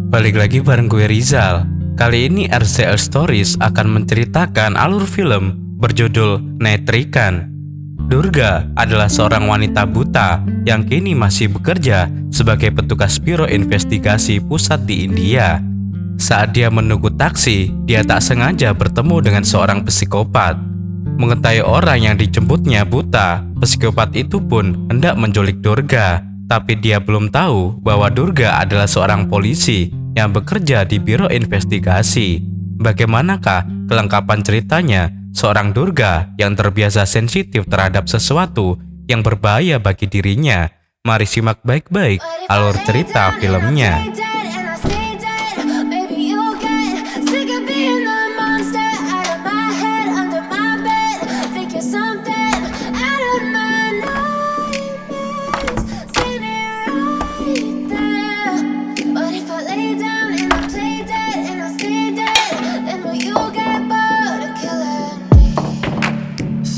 Balik lagi bareng gue Rizal. Kali ini RCL Stories akan menceritakan alur film berjudul Netrikan. Durga adalah seorang wanita buta yang kini masih bekerja sebagai petugas Biro Investigasi Pusat di India. Saat dia menunggu taksi, dia tak sengaja bertemu dengan seorang psikopat. Mengetahui orang yang dijemputnya buta, psikopat itu pun hendak menculik Durga. Tapi dia belum tahu bahwa Durga adalah seorang polisi yang bekerja di Biro Investigasi. Bagaimanakah kelengkapan ceritanya seorang Durga yang terbiasa sensitif terhadap sesuatu yang berbahaya bagi dirinya? Mari simak baik-baik alur cerita filmnya.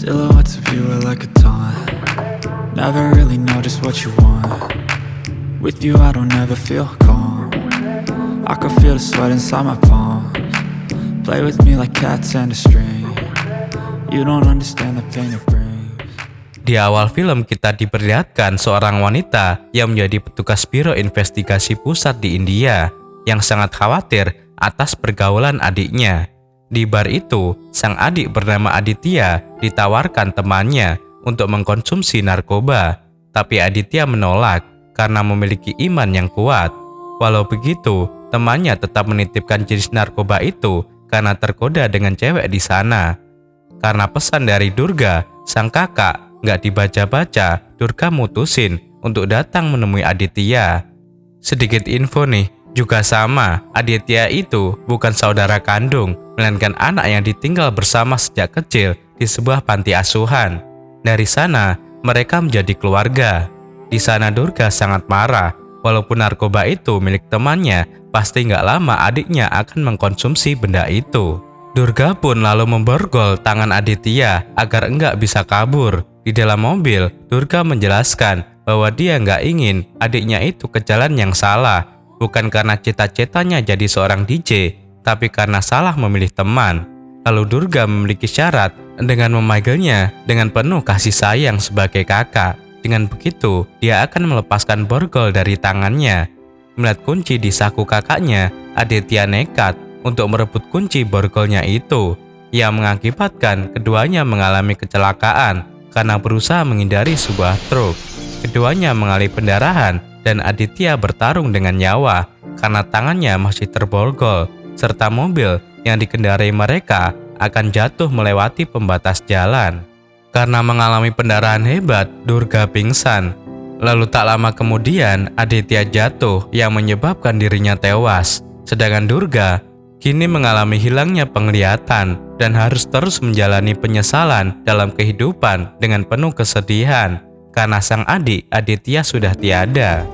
Silhouettes of you are like a taunt. Never really know just what you want. With you I don't ever feel calm. I can feel the sweat inside my palms. Play with me like cats and a string. You don't understand the pain it brings. Di awal film kita diperlihatkan seorang wanita yang menjadi petugas Biro Investigasi Pusat di India yang sangat khawatir atas pergaulan adiknya. Di bar itu, sang adik bernama Aditya ditawarkan temannya untuk mengkonsumsi narkoba, tapi Aditya menolak karena memiliki iman yang kuat. Walau begitu, temannya tetap menitipkan jenis narkoba itu karena tergoda dengan cewek di sana. Karena pesan dari Durga, sang kakak, nggak dibaca-baca, Durga mutusin untuk datang menemui Aditya. Sedikit info nih, juga sama, Aditya itu bukan saudara kandung, melainkan anak yang ditinggal bersama sejak kecil di sebuah panti asuhan. Dari sana, mereka menjadi keluarga. Di sana Durga sangat marah, walaupun narkoba itu milik temannya, pasti nggak lama adiknya akan mengkonsumsi benda itu. Durga pun lalu memborgol tangan Aditya agar enggak bisa kabur. Di dalam mobil, Durga menjelaskan bahwa dia nggak ingin adiknya itu ke jalan yang salah, bukan karena cita-citanya jadi seorang DJ, tapi karena salah memilih teman. Lalu Durga memiliki syarat dengan memanggilnya dengan penuh kasih sayang sebagai kakak. Dengan begitu, dia akan melepaskan borgol dari tangannya. Melihat kunci di saku kakaknya, Aditya nekat untuk merebut kunci borgolnya itu, yang mengakibatkan keduanya mengalami kecelakaan karena berusaha menghindari sebuah truk. Keduanya mengalami pendarahan dan Aditya bertarung dengan nyawa karena tangannya masih terborgol, serta mobil yang dikendarai mereka akan jatuh melewati pembatas jalan. Karena mengalami pendarahan hebat, Durga pingsan. Lalu tak lama kemudian, Aditya jatuh yang menyebabkan dirinya tewas. Sedangkan Durga kini mengalami hilangnya penglihatan dan harus terus menjalani penyesalan dalam kehidupan dengan penuh kesedihan karena sang adik Aditya sudah tiada.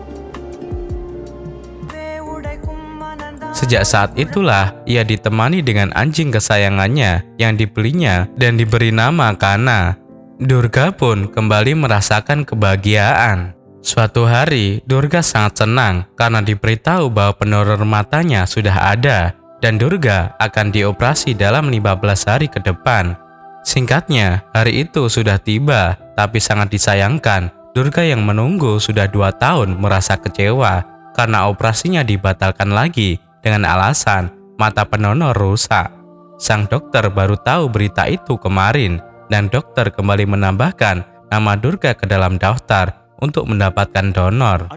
Sejak saat itulah ia ditemani dengan anjing kesayangannya yang dibelinya dan diberi nama Kana. Durga pun kembali merasakan kebahagiaan. Suatu hari, Durga sangat senang karena diberitahu bahwa pendonor matanya sudah ada dan Durga akan dioperasi dalam 15 hari ke depan. Singkatnya, hari itu sudah tiba, tapi sangat disayangkan, Durga yang menunggu sudah 2 tahun merasa kecewa karena operasinya dibatalkan lagi dengan alasan mata pendonor rusak. Sang dokter baru tahu berita itu kemarin dan dokter kembali menambahkan nama Durga ke dalam daftar untuk mendapatkan donor.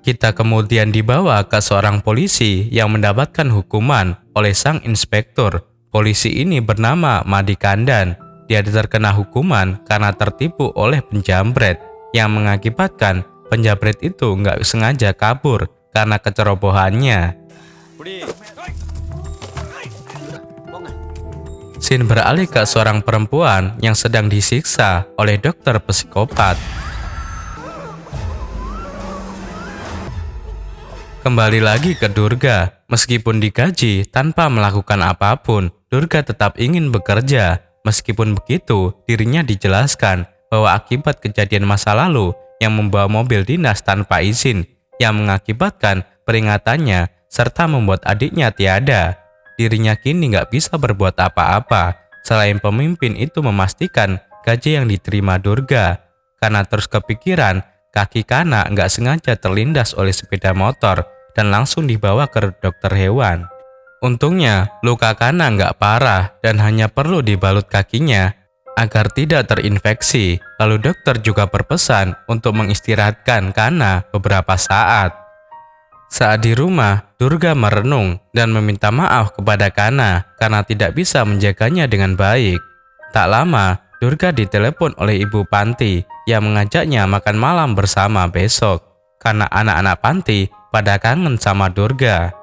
Kita kemudian dibawa ke seorang polisi yang mendapatkan hukuman oleh sang inspektur. Polisi ini bernama Madi Kandan. Dia terkena hukuman karena tertipu oleh penjambret yang mengakibatkan penjambret itu nggak sengaja kabur karena kecerobohannya. Scene beralih ke seorang perempuan yang sedang disiksa oleh dokter psikopat. Kembali lagi ke Durga, meskipun digaji tanpa melakukan apapun, Durga tetap ingin bekerja. Meskipun begitu, dirinya dijelaskan bahwa akibat kejadian masa lalu yang membawa mobil dinas tanpa izin, yang mengakibatkan peringatannya serta membuat adiknya tiada. Dirinya kini nggak bisa berbuat apa-apa, selain pemimpin itu memastikan gaji yang diterima Durga. Karena terus kepikiran, kaki Kana nggak sengaja terlindas oleh sepeda motor dan langsung dibawa ke dokter hewan. Untungnya, luka Kana nggak parah dan hanya perlu dibalut kakinya agar tidak terinfeksi. Lalu dokter juga berpesan untuk mengistirahatkan Kana beberapa saat. Saat di rumah, Durga merenung dan meminta maaf kepada Kana karena tidak bisa menjaganya dengan baik. Tak lama, Durga ditelepon oleh ibu panti yang mengajaknya makan malam bersama besok. Karena anak-anak panti pada kangen sama Durga.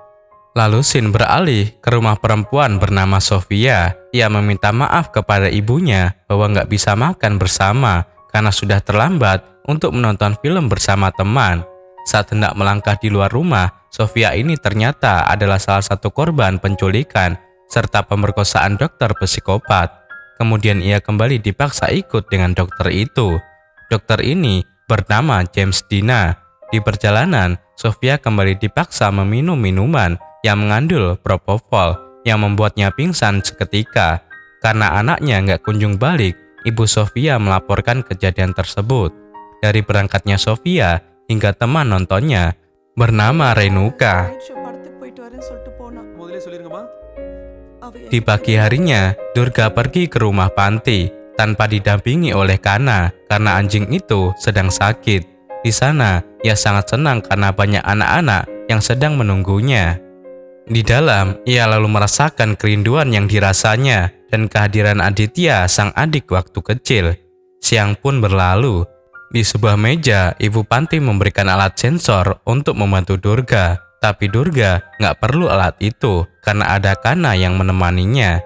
Lalu Sin beralih ke rumah perempuan bernama Sofia. Ia meminta maaf kepada ibunya bahwa nggak bisa makan bersama karena sudah terlambat untuk menonton film bersama teman. Saat hendak melangkah di luar rumah, Sofia ini ternyata adalah salah satu korban penculikan serta pemerkosaan dokter psikopat. Kemudian ia kembali dipaksa ikut dengan dokter itu. Dokter ini bernama James Dina. Di perjalanan, Sofia kembali dipaksa meminum minuman yang mengandung propofol yang membuatnya pingsan seketika. Karena anaknya nggak kunjung balik, ibu Sofia melaporkan kejadian tersebut. Dari berangkatnya Sofia hingga teman nontonnya bernama Renuka. Di pagi harinya, Durga pergi ke rumah panti tanpa didampingi oleh Kana karena anjing itu sedang sakit. Di sana, ia sangat senang karena banyak anak-anak yang sedang menunggunya. Di dalam, ia lalu merasakan kerinduan yang dirasanya dan kehadiran Aditya, sang adik waktu kecil. Siang pun berlalu. Di sebuah meja, ibu panti memberikan alat sensor untuk membantu Durga. Tapi Durga nggak perlu alat itu karena ada Kana yang menemaninya.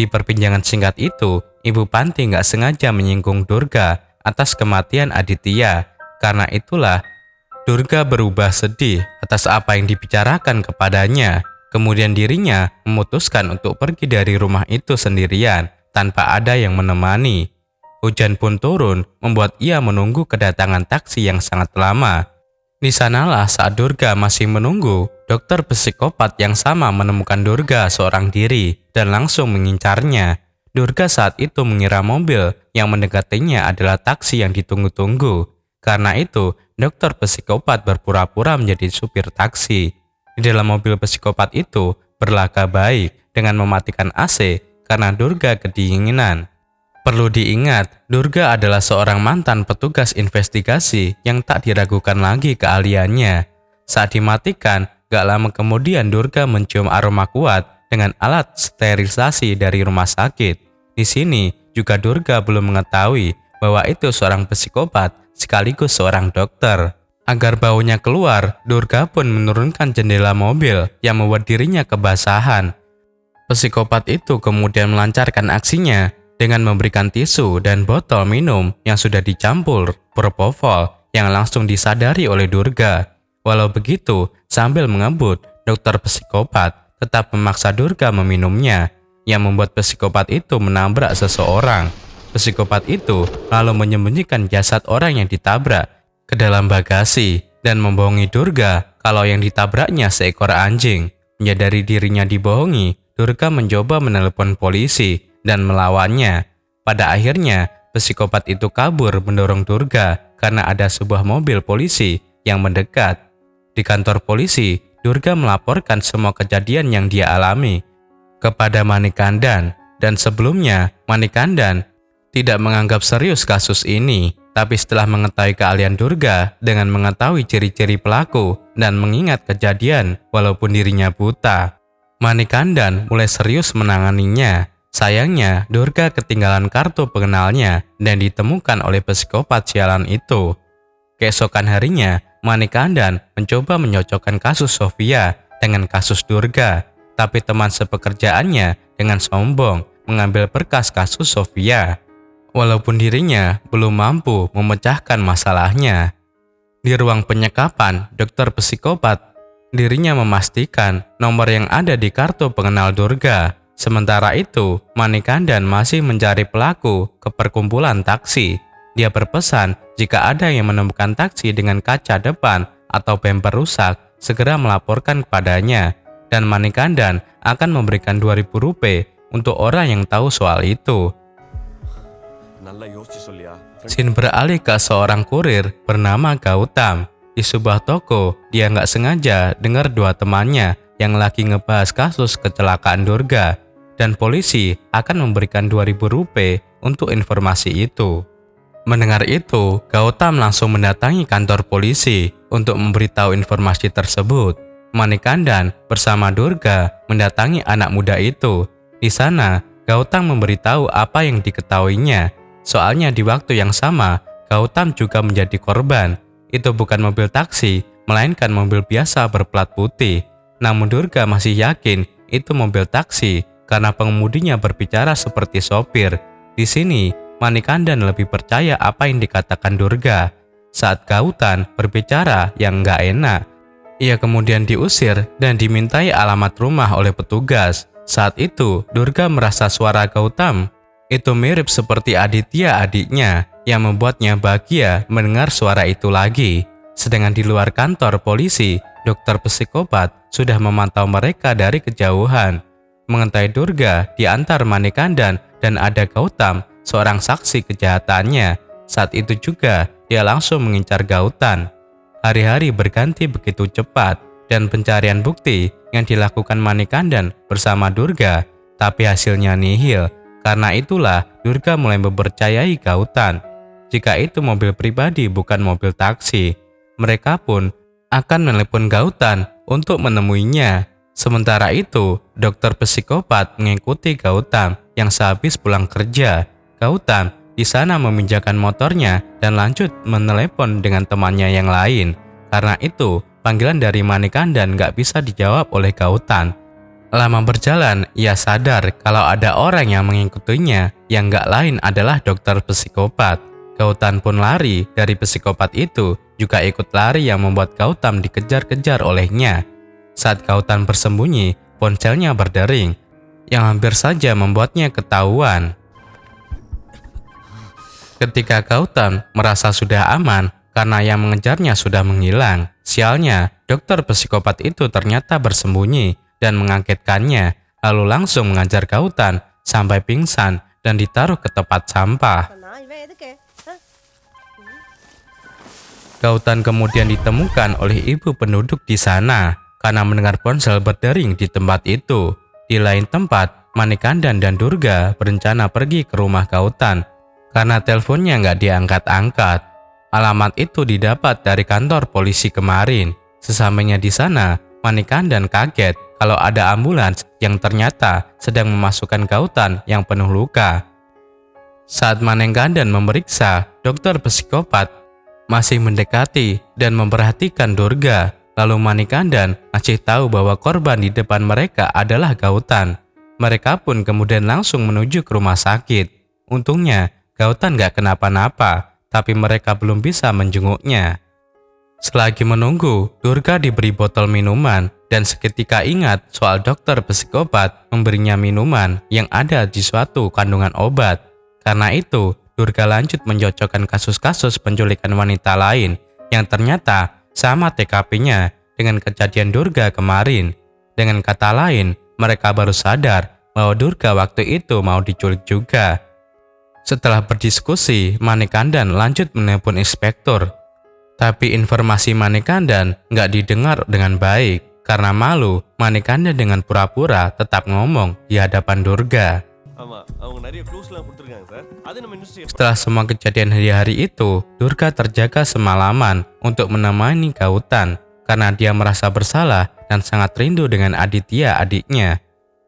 Di perbincangan singkat itu, ibu panti nggak sengaja menyinggung Durga atas kematian Aditya. Karena itulah, Durga berubah sedih atas apa yang dibicarakan kepadanya. Kemudian dirinya memutuskan untuk pergi dari rumah itu sendirian tanpa ada yang menemani. Hujan pun turun membuat ia menunggu kedatangan taksi yang sangat lama. Di sanalah saat Durga masih menunggu, dokter psikopat yang sama menemukan Durga seorang diri dan langsung mengincarnya. Durga saat itu mengira mobil yang mendekatinya adalah taksi yang ditunggu-tunggu. Karena itu, dokter psikopat berpura-pura menjadi supir taksi. Di dalam mobil psikopat itu berlaga baik dengan mematikan AC karena Durga kedinginan. Perlu diingat, Durga adalah seorang mantan petugas investigasi yang tak diragukan lagi keahliannya. Saat dimatikan, gak lama kemudian Durga mencium aroma kuat dengan alat sterilisasi dari rumah sakit. Di sini juga Durga belum mengetahui bahwa itu seorang psikopat sekaligus seorang dokter. Agar baunya keluar, Durga pun menurunkan jendela mobil yang membuat dirinya kebasahan. Psikopat itu kemudian melancarkan aksinya dengan memberikan tisu dan botol minum yang sudah dicampur propofol yang langsung disadari oleh Durga. Walau begitu, sambil mengebut, dokter psikopat tetap memaksa Durga meminumnya, yang membuat psikopat itu menabrak seseorang. Psikopat itu lalu menyembunyikan jasad orang yang ditabrak ke dalam bagasi dan membohongi Durga kalau yang ditabraknya seekor anjing. Menyadari dirinya dibohongi, Durga mencoba menelepon polisi dan melawannya. Pada akhirnya, psikopat itu kabur mendorong Durga karena ada sebuah mobil polisi yang mendekat. Di kantor polisi, Durga melaporkan semua kejadian yang dia alami kepada Manikandan, dan sebelumnya Manikandan tidak menganggap serius kasus ini. Tapi setelah mengetahui keahlian Durga dengan mengetahui ciri-ciri pelaku dan mengingat kejadian walaupun dirinya buta, Manikandan mulai serius menanganinya. Sayangnya, Durga ketinggalan kartu pengenalnya dan ditemukan oleh psikopat sialan itu. Keesokan harinya, Manikandan mencoba menyocokkan kasus Sofia dengan kasus Durga, tapi teman sepekerjaannya dengan sombong mengambil berkas kasus Sofia. Walaupun dirinya belum mampu memecahkan masalahnya. Di ruang penyekapan, dokter psikopat Dirinya memastikan nomor yang ada di kartu pengenal Durga. Sementara itu, Manikandan masih mencari pelaku ke perkumpulan taksi. Dia berpesan jika ada yang menemukan taksi dengan kaca depan atau bemper rusak, segera melaporkan kepadanya. Dan Manikandan akan memberikan 2.000 rupiah untuk orang yang tahu soal itu. Scene beralih ke seorang kurir bernama Gautam. Di sebuah toko, dia nggak sengaja dengar dua temannya yang lagi ngebahas kasus kecelakaan Durga. Dan polisi akan memberikan 2.000 rupiah untuk informasi itu. Mendengar itu, Gautam langsung mendatangi kantor polisi untuk memberitahu informasi tersebut. Manikandan bersama Durga mendatangi anak muda itu. Di sana, Gautam memberitahu apa yang diketahuinya. Soalnya di waktu yang sama, Gautam juga menjadi korban. Itu bukan mobil taksi, melainkan mobil biasa berplat putih. Namun Durga masih yakin itu mobil taksi karena pengemudinya berbicara seperti sopir. Di sini, Manikandan lebih percaya apa yang dikatakan Durga. Saat Gautam berbicara yang nggak enak, ia kemudian diusir dan dimintai alamat rumah oleh petugas. Saat itu, Durga merasa suara Gautam itu mirip seperti Aditya adiknya, yang membuatnya bahagia mendengar suara itu lagi. Sedangkan di luar kantor polisi, dokter psikopat sudah memantau mereka dari kejauhan. Mengenai Durga diantar Manikandan dan ada Gautam, seorang saksi kejahatannya. Saat itu juga dia langsung mengincar Gautam. Hari-hari berganti begitu cepat dan pencarian bukti yang dilakukan Manikandan bersama Durga, tapi hasilnya nihil. Karena itulah Durga mulai mempercayai Gautam. Jika itu mobil pribadi bukan mobil taksi, mereka pun akan menelepon Gautam untuk menemuinya. Sementara itu, dokter psikopat mengikuti Gautam yang sehabis pulang kerja. Gautam di sana meminjamkan motornya dan lanjut menelepon dengan temannya yang lain. Karena itu, panggilan dari Manikandan nggak bisa dijawab oleh Gautam. Lama berjalan, ia sadar kalau ada orang yang mengikutinya yang nggak lain adalah dokter psikopat. Gautam pun lari dari psikopat itu, juga ikut lari yang membuat Gautam dikejar-kejar olehnya. Saat Gautam bersembunyi, ponselnya berdering, yang hampir saja membuatnya ketahuan. Ketika Gautam merasa sudah aman karena yang mengejarnya sudah menghilang, sialnya dokter psikopat itu ternyata bersembunyi dan mengagetkannya, lalu langsung mengajar Gautam sampai pingsan dan ditaruh ke tempat sampah. Gautam kemudian ditemukan oleh ibu penduduk di sana karena mendengar ponsel berdering di tempat itu. Di lain tempat, Manikandan dan Durga berencana pergi ke rumah Gautam karena teleponnya nggak diangkat-angkat. Alamat itu didapat dari kantor polisi kemarin. Sesampainya di sana, Manikandan kaget kalau ada ambulans yang ternyata sedang memasukkan Gautam yang penuh luka. Saat Manikandan memeriksa, dokter psikopat masih mendekati dan memperhatikan Durga. Lalu Manikandan masih tahu bahwa korban di depan mereka adalah Gautam. Mereka pun kemudian langsung menuju ke rumah sakit. Untungnya Gautam gak kenapa-napa, tapi mereka belum bisa menjenguknya. Selagi menunggu, Durga diberi botol minuman dan seketika ingat soal dokter psikopat memberinya minuman yang ada di suatu kandungan obat. Karena itu, Durga lanjut mencocokkan kasus-kasus penculikan wanita lain yang ternyata sama TKP-nya dengan kejadian Durga kemarin. Dengan kata lain, mereka baru sadar bahwa Durga waktu itu mau diculik juga. Setelah berdiskusi, Manikandan lanjut menelpon inspektur. Tapi informasi Manikandan nggak didengar dengan baik. Karena malu, Manikandan dengan pura-pura tetap ngomong di hadapan Durga. Setelah semua kejadian hari-hari itu, Durga terjaga semalaman untuk menemani Gautam karena dia merasa bersalah dan sangat rindu dengan Aditya adiknya.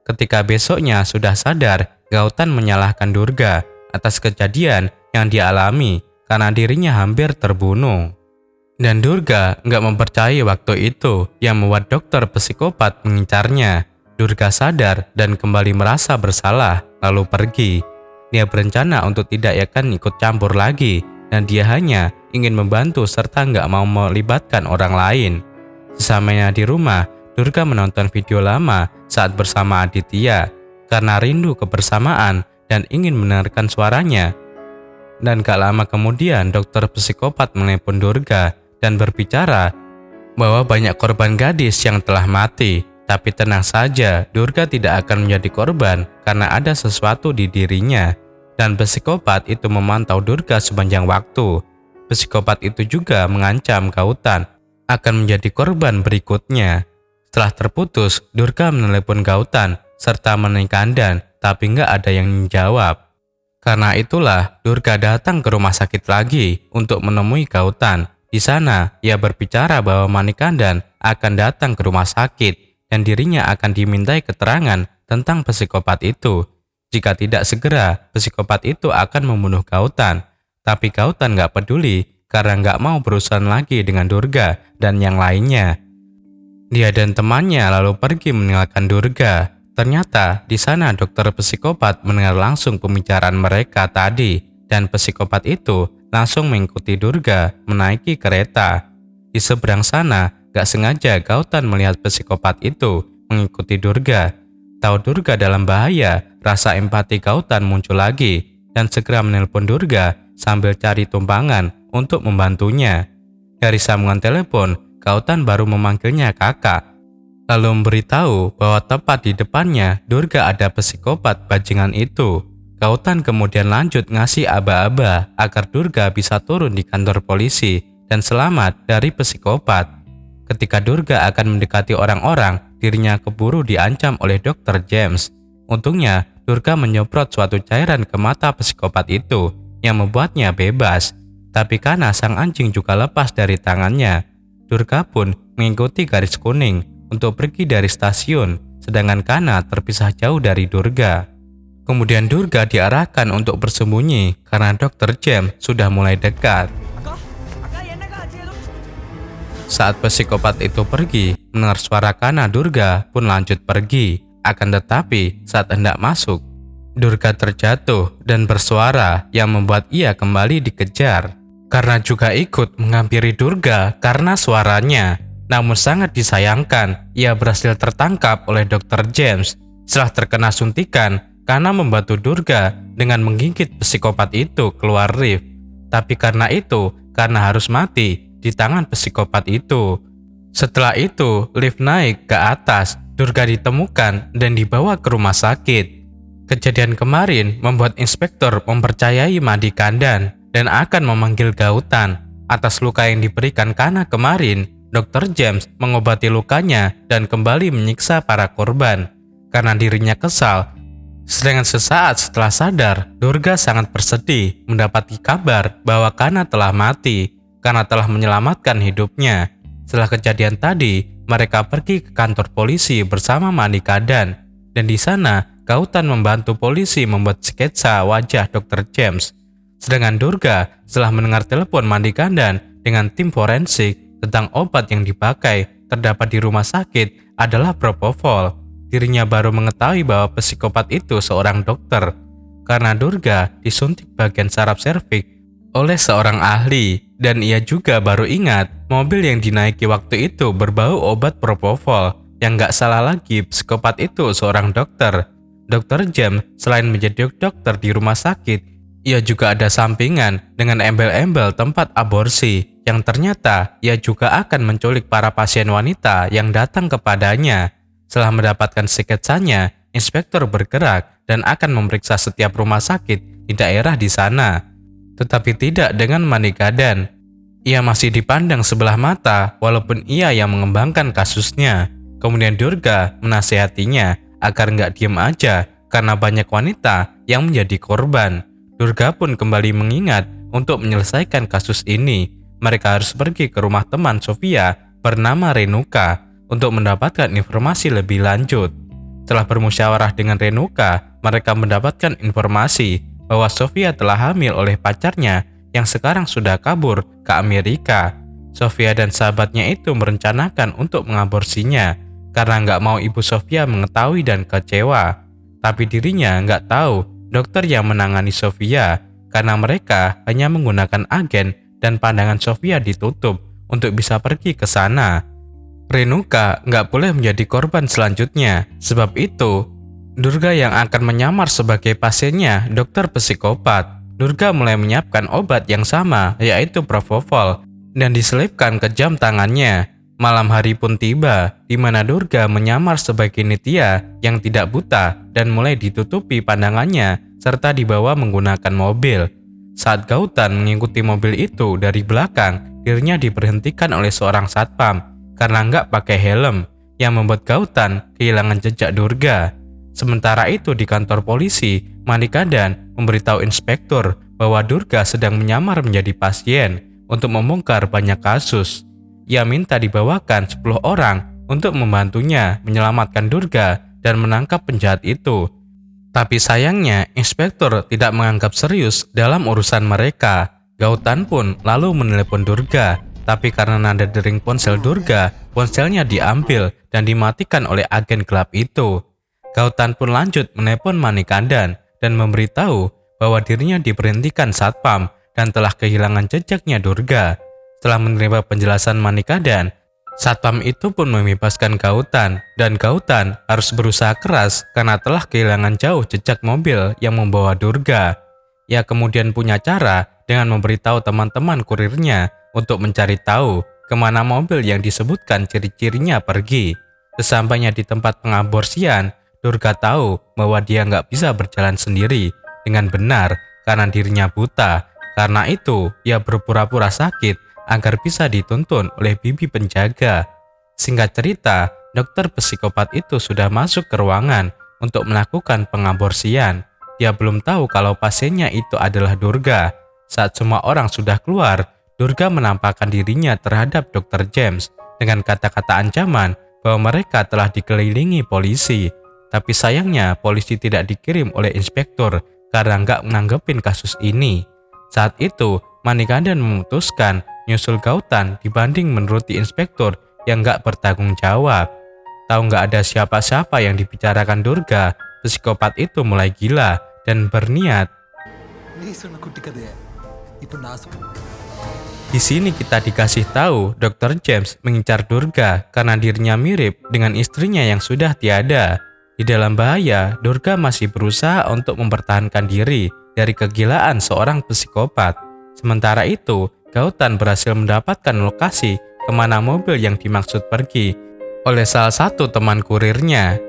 Ketika besoknya sudah sadar, Gautam menyalahkan Durga atas kejadian yang dialami karena dirinya hampir terbunuh. Dan Durga nggak mempercayai waktu itu yang membuat dokter psikopat mengincarnya. Durga sadar dan kembali merasa bersalah, lalu pergi. Dia berencana untuk tidak akan ikut campur lagi, dan dia hanya ingin membantu serta nggak mau melibatkan orang lain. Sesamanya di rumah, Durga menonton video lama saat bersama Aditya karena rindu kebersamaan dan ingin mendengarkan suaranya. Dan gak lama kemudian dokter psikopat menelepon Durga dan berbicara bahwa banyak korban gadis yang telah mati. Tapi tenang saja, Durga tidak akan menjadi korban karena ada sesuatu di dirinya. Dan psikopat itu memantau Durga sepanjang waktu. Psikopat itu juga mengancam Gautam akan menjadi korban berikutnya. Setelah terputus, Durga menelepon Gautam serta menekan dan tapi nggak ada yang menjawab. Karena itulah Durga datang ke rumah sakit lagi untuk menemui Gautam. Di sana, ia berbicara bahwa Manikandan akan datang ke rumah sakit dan dirinya akan dimintai keterangan tentang psikopat itu. Jika tidak segera, psikopat itu akan membunuh Gautam. Tapi Gautam nggak peduli karena nggak mau berurusan lagi dengan Durga dan yang lainnya. Dia dan temannya lalu pergi meninggalkan Durga. Ternyata di sana dokter psikopat mendengar langsung pembicaraan mereka tadi dan psikopat itu langsung mengikuti Durga menaiki kereta. Di seberang sana, gak sengaja Gautam melihat psikopat itu mengikuti Durga. Tahu Durga dalam bahaya, rasa empati Gautam muncul lagi dan segera menelpon Durga sambil cari tumpangan untuk membantunya. Dari sambungan telepon, Gautam baru memanggilnya kakak. Lalu memberitahu bahwa tepat di depannya Durga ada psikopat bajingan itu. Gautam kemudian lanjut ngasih aba-aba agar Durga bisa turun di kantor polisi dan selamat dari psikopat. Ketika Durga akan mendekati orang-orang, dirinya keburu diancam oleh Dr. James. Untungnya, Durga menyemprot suatu cairan ke mata psikopat itu yang membuatnya bebas. Tapi karena sang anjing juga lepas dari tangannya, Durga pun mengikuti garis kuning untuk pergi dari stasiun, sedangkan Kana terpisah jauh dari Durga. Kemudian Durga diarahkan untuk bersembunyi karena Dr. James sudah mulai dekat. Saat psikopat itu pergi, mendengar suara Kana, Durga pun lanjut pergi. Akan tetapi saat hendak masuk, Durga terjatuh dan bersuara yang membuat ia kembali dikejar. Karena juga ikut menghampiri Durga karena suaranya. Namun sangat disayangkan, ia berhasil tertangkap oleh Dr. James. Setelah terkena suntikan, Kana membantu Durga dengan menggigit psikopat itu keluar lift. Tapi karena harus mati di tangan psikopat itu. Setelah itu, lift naik ke atas, Durga ditemukan dan dibawa ke rumah sakit. Kejadian kemarin membuat inspektur mempercayai Manikandan dan akan memanggil Gautam. Atas luka yang diberikan Kana kemarin, Dr. James mengobati lukanya dan kembali menyiksa para korban. Karena dirinya kesal, sedangkan sesaat setelah sadar, Durga sangat bersedih mendapati kabar bahwa Kana telah mati karena telah menyelamatkan hidupnya. Setelah kejadian tadi, mereka pergi ke kantor polisi bersama Manikandan. Dan di sana, Gautam membantu polisi membuat sketsa wajah Dr. James. Sedangkan Durga setelah mendengar telepon Manikandan dengan tim forensik tentang obat yang dipakai terdapat di rumah sakit adalah propofol. Dirinya baru mengetahui bahwa psikopat itu seorang dokter karena Durga disuntik bagian saraf serviks oleh seorang ahli, dan ia juga baru ingat mobil yang dinaiki waktu itu berbau obat propofol. Yang gak salah lagi, psikopat itu seorang dokter. Dr. James selain menjadi dokter di rumah sakit, ia juga ada sampingan dengan embel-embel tempat aborsi yang ternyata ia juga akan menculik para pasien wanita yang datang kepadanya. Setelah mendapatkan sketsanya, inspektur bergerak dan akan memeriksa setiap rumah sakit di daerah di sana. Tetapi tidak dengan Manikandan. Ia masih dipandang sebelah mata walaupun ia yang mengembangkan kasusnya. Kemudian Durga menasihatinya agar nggak diem aja karena banyak wanita yang menjadi korban. Durga pun kembali mengingat untuk menyelesaikan kasus ini, mereka harus pergi ke rumah teman Sofia bernama Renuka untuk mendapatkan informasi lebih lanjut. Setelah bermusyawarah dengan Renuka, mereka mendapatkan informasi bahwa Sofia telah hamil oleh pacarnya yang sekarang sudah kabur ke Amerika. Sofia dan sahabatnya itu merencanakan untuk mengaborsinya karena nggak mau ibu Sofia mengetahui dan kecewa. Tapi dirinya nggak tahu dokter yang menangani Sofia karena mereka hanya menggunakan agen dan pandangan Sofia ditutup untuk bisa pergi ke sana. Renuka nggak boleh menjadi korban selanjutnya. Sebab itu, Durga yang akan menyamar sebagai pasiennya, dokter psikopat. Durga mulai menyiapkan obat yang sama, yaitu propofol, dan diselipkan ke jam tangannya. Malam hari pun tiba, di mana Durga menyamar sebagai Nitya yang tidak buta dan mulai ditutupi pandangannya serta dibawa menggunakan mobil. Saat Gautan mengikuti mobil itu dari belakang, dirinya diberhentikan oleh seorang satpam karena nggak pakai helm, yang membuat Gautan kehilangan jejak Durga. Sementara itu di kantor polisi, Manikadan memberitahu inspektur bahwa Durga sedang menyamar menjadi pasien untuk membongkar banyak kasus. Ia minta dibawakan 10 orang untuk membantunya menyelamatkan Durga dan menangkap penjahat itu. Tapi sayangnya, inspektur tidak menganggap serius dalam urusan mereka. Gautan pun lalu menelepon Durga, tapi karena nada dering ponsel Durga, ponselnya diambil dan dimatikan oleh agen gelap itu. Gautan pun lanjut menelepon Manikadan dan memberitahu bahwa dirinya diberhentikan satpam dan telah kehilangan jejaknya Durga. Setelah menerima penjelasan Manikadan, satpam itu pun membebaskan Gautan, dan Gautan harus berusaha keras karena telah kehilangan jauh jejak mobil yang membawa Durga. Ia kemudian punya cara dengan memberitahu teman-teman kurirnya untuk mencari tahu kemana mobil yang disebutkan ciri-cirinya pergi. Sesampainya di tempat pengaborsian, Durga tahu bahwa dia nggak bisa berjalan sendiri dengan benar karena dirinya buta. Karena itu, ia berpura-pura sakit agar bisa dituntun oleh bibi penjaga. Singkat cerita, dokter psikopat itu sudah masuk ke ruangan untuk melakukan pengaborsian. Dia belum tahu kalau pasiennya itu adalah Durga. Saat semua orang sudah keluar, Durga menampakkan dirinya terhadap Dr. James dengan kata-kata ancaman bahwa mereka telah dikelilingi polisi. Tapi sayangnya polisi tidak dikirim oleh inspektur karena nggak menanggepin kasus ini. Saat itu, Manikadan memutuskan nyusul Gautan dibanding menuruti inspektur yang nggak bertanggung jawab. Tahu nggak ada siapa-siapa yang dibicarakan Durga, psikopat itu mulai gila dan berniat. Di sini kita dikasih tahu Dr. James mengincar Durga karena dirinya mirip dengan istrinya yang sudah tiada. Di dalam bahaya, Durga masih berusaha untuk mempertahankan diri dari kegilaan seorang psikopat. Sementara itu, Gautan berhasil mendapatkan lokasi kemana mobil yang dimaksud pergi oleh salah satu teman kurirnya.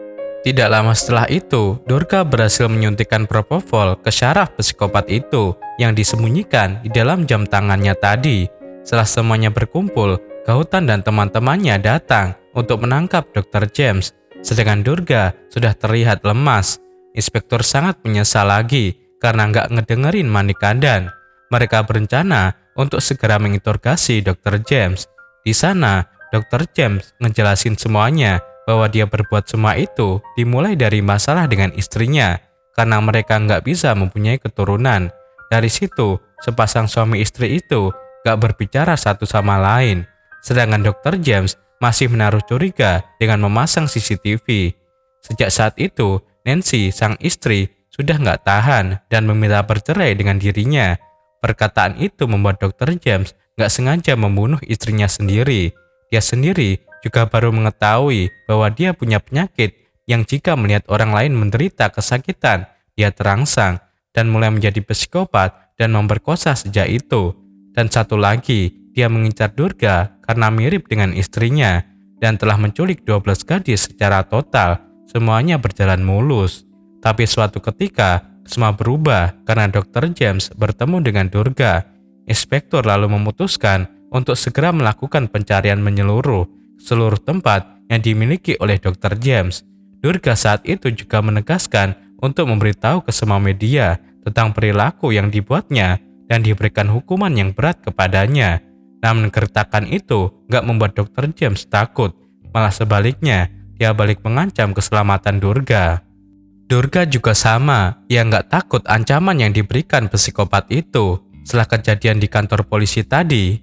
Tidak lama setelah itu, Durga berhasil menyuntikkan propofol ke syaraf psikopat itu yang disembunyikan di dalam jam tangannya tadi. Setelah semuanya berkumpul, Gautan dan teman-temannya datang untuk menangkap Dr. James. Sedangkan Durga sudah terlihat lemas. Inspektur sangat menyesal lagi karena nggak ngedengerin Manikadan. Mereka berencana untuk segera menginterogasi Dr. James. Di sana, Dr. James ngejelasin semuanya bahwa dia berbuat semua itu dimulai dari masalah dengan istrinya karena mereka nggak bisa mempunyai keturunan. Dari situ, sepasang suami istri itu nggak berbicara satu sama lain. Sedangkan Dr. James masih menaruh curiga dengan memasang CCTV. Sejak saat itu, Nancy, sang istri, sudah nggak tahan dan meminta bercerai dengan dirinya. Perkataan itu membuat Dr. James nggak sengaja membunuh istrinya sendiri. Dia sendiri juga baru mengetahui bahwa dia punya penyakit yang jika melihat orang lain menderita kesakitan, dia terangsang dan mulai menjadi psikopat dan memperkosa sejak itu. Dan satu lagi, dia mengincar Durga karena mirip dengan istrinya dan telah menculik 12 gadis secara total. Semuanya berjalan mulus. Tapi suatu ketika, semua berubah karena Dr. James bertemu dengan Durga. Inspektur lalu memutuskan untuk segera melakukan pencarian menyeluruh seluruh tempat yang dimiliki oleh Dr. James. Durga saat itu juga menegaskan untuk memberitahu ke semua media tentang perilaku yang dibuatnya dan diberikan hukuman yang berat kepadanya. Namun gertakan itu gak membuat Dr. James takut, malah sebaliknya, dia balik mengancam keselamatan Durga. Durga juga sama, ia gak takut ancaman yang diberikan psikopat itu. Setelah kejadian di kantor polisi tadi,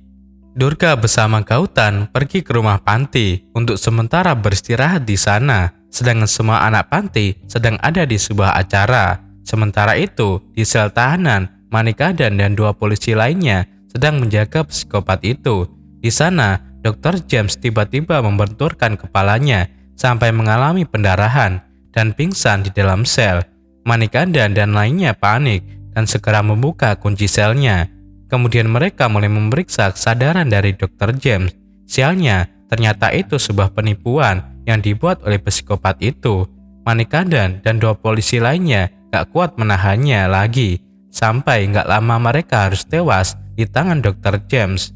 Durga bersama Gautan pergi ke rumah panti untuk sementara beristirahat di sana, sedangkan semua anak panti sedang ada di sebuah acara. Sementara itu, di sel tahanan, Manikadan dan 2 polisi lainnya sedang menjaga psikopat itu. Di sana, Dr. James tiba-tiba membenturkan kepalanya sampai mengalami pendarahan dan pingsan di dalam sel. Manikandan dan lainnya panik dan segera membuka kunci selnya. Kemudian mereka mulai memeriksa kesadaran dari Dr. James. Sialnya, ternyata itu sebuah penipuan yang dibuat oleh psikopat itu. Manikandan dan 2 polisi lainnya gak kuat menahannya lagi. Sampai gak lama mereka harus tewas di tangan Dr. James.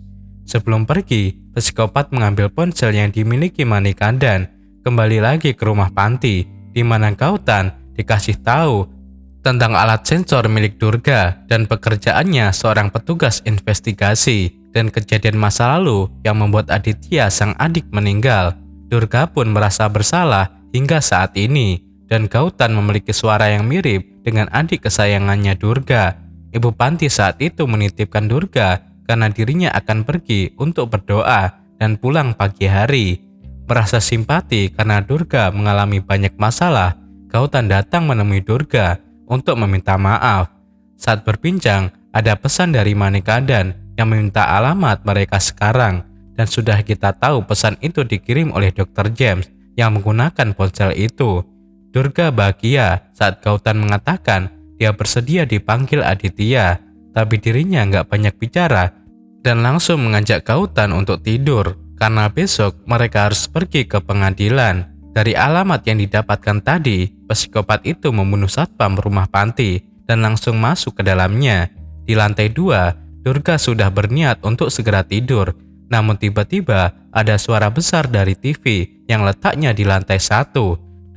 Sebelum pergi, psikopat mengambil ponsel yang dimiliki Manikandan, kembali lagi ke rumah panti, di mana Gautam dikasih tahu tentang alat sensor milik Durga dan pekerjaannya seorang petugas investigasi dan kejadian masa lalu yang membuat Aditya sang adik meninggal. Durga pun merasa bersalah hingga saat ini dan Gautam memiliki suara yang mirip dengan adik kesayangannya Durga. Ibu panti saat itu menitipkan Durga karena dirinya akan pergi untuk berdoa dan pulang pagi hari. Merasa simpati karena Durga mengalami banyak masalah, Gautam datang menemui Durga untuk meminta maaf. Saat berbincang, ada pesan dari Manikandan yang meminta alamat mereka sekarang, dan sudah kita tahu pesan itu dikirim oleh Dr. James yang menggunakan ponsel itu. Durga bahagia saat Gautam mengatakan dia bersedia dipanggil Aditya, tapi dirinya nggak banyak bicara dan langsung mengajak Gautam untuk tidur karena besok mereka harus pergi ke pengadilan. Dari alamat yang didapatkan tadi, psikopat itu membunuh satpam rumah panti dan langsung masuk ke dalamnya. Di lantai 2, Durga sudah berniat untuk segera tidur, namun tiba-tiba ada suara besar dari TV yang letaknya di lantai 1.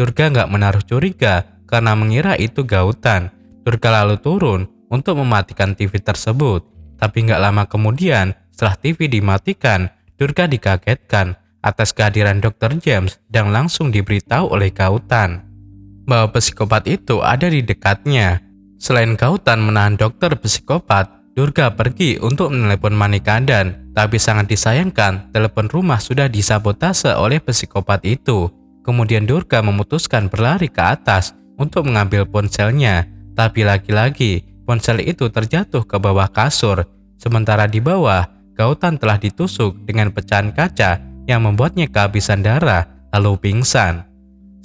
Durga nggak menaruh curiga karena mengira itu Gautam. Durga lalu turun untuk mematikan TV tersebut, tapi nggak lama kemudian setelah TV dimatikan, Durga dikagetkan atas kehadiran Dr. James dan langsung diberitahu oleh Gautam bahwa psikopat itu ada di dekatnya. Selain Gautam menahan dokter psikopat, Durga pergi untuk menelepon Manikandan, tapi sangat disayangkan telepon rumah sudah disabotase oleh psikopat itu. Kemudian Durga memutuskan berlari ke atas untuk mengambil ponselnya, tapi lagi-lagi ponsel itu terjatuh ke bawah kasur. Sementara di bawah, Gautam telah ditusuk dengan pecahan kaca yang membuatnya kehabisan darah lalu pingsan.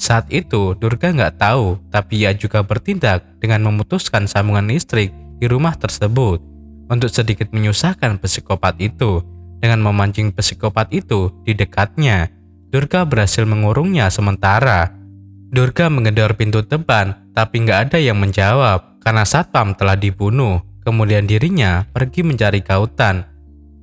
Saat itu Durga nggak tahu, tapi ia juga bertindak dengan memutuskan sambungan listrik di rumah tersebut untuk sedikit menyusahkan psikopat itu. Dengan memancing psikopat itu di dekatnya, Durga berhasil mengurungnya sementara. Durga menggedor pintu depan, tapi nggak ada yang menjawab karena satpam telah dibunuh. Kemudian dirinya pergi mencari Gautam.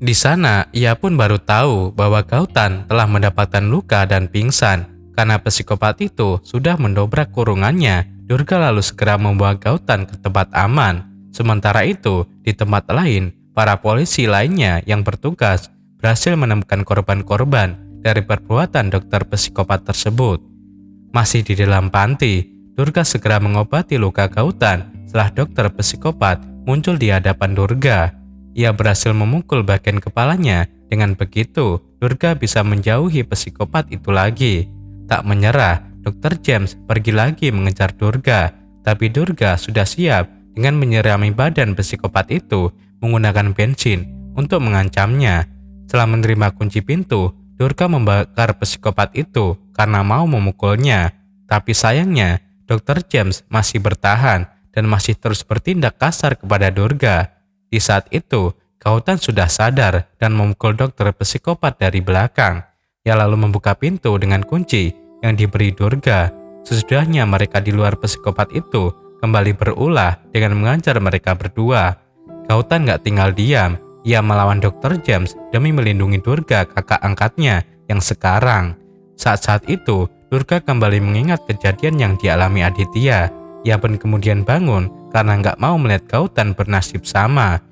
Di sana, ia pun baru tahu bahwa Gautam telah mendapatkan luka dan pingsan. Karena psikopat itu sudah mendobrak kurungannya, Durga lalu segera membawa Gautam ke tempat aman. Sementara itu, di tempat lain, para polisi lainnya yang bertugas berhasil menemukan korban-korban dari perbuatan dokter psikopat tersebut. Masih di dalam panti, Durga segera mengobati luka Gautam setelah dokter psikopat muncul di hadapan Durga. Ia berhasil memukul bagian kepalanya. Dengan begitu, Durga bisa menjauhi psikopat itu lagi. Tak menyerah, Dr. James pergi lagi mengejar Durga. Tapi Durga sudah siap dengan menyirami badan psikopat itu menggunakan bensin untuk mengancamnya. Setelah menerima kunci pintu, Durga membakar psikopat itu karena mau memukulnya. Tapi sayangnya, Dr. James masih bertahan dan masih terus bertindak kasar kepada Durga. Di saat itu, Gautam sudah sadar dan memukul dokter psikopat dari belakang. Ia lalu membuka pintu dengan kunci yang diberi Durga. Sesudahnya mereka di luar, psikopat itu kembali berulah dengan mengancam mereka berdua. Gautam gak tinggal diam. Ia melawan Dr. James demi melindungi Durga, kakak angkatnya yang sekarang. Saat-saat itu, Durga kembali mengingat kejadian yang dialami Aditya. Ia pun kemudian bangun karena nggak mau melihat Gautam bernasib sama.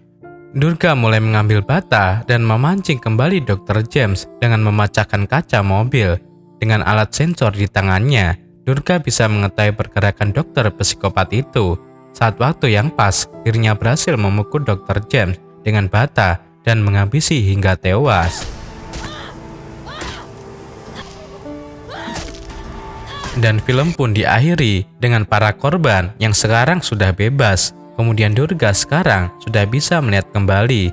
Durga mulai mengambil bata dan memancing kembali Dr. James dengan memecahkan kaca mobil. Dengan alat sensor di tangannya, Durga bisa mengetahui pergerakan dokter psikopat itu. Saat waktu yang pas, dirinya berhasil memukul Dr. James dengan bata dan menghabisi hingga tewas. Dan film pun diakhiri dengan para korban yang sekarang sudah bebas. Kemudian Durga sekarang sudah bisa melihat kembali.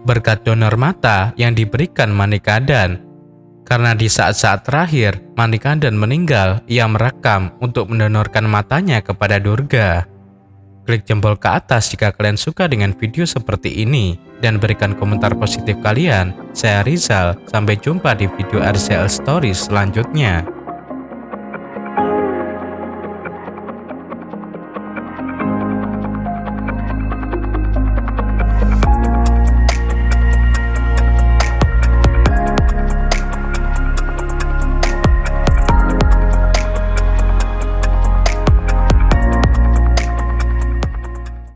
berkat donor mata yang diberikan Manikandan. Karena di saat-saat terakhir Manikandan meninggal, ia merekam untuk mendonorkan matanya kepada Durga. Klik jempol ke atas jika kalian suka dengan video seperti ini, dan berikan komentar positif kalian. Saya Rizal, sampai jumpa di video RCL Stories selanjutnya.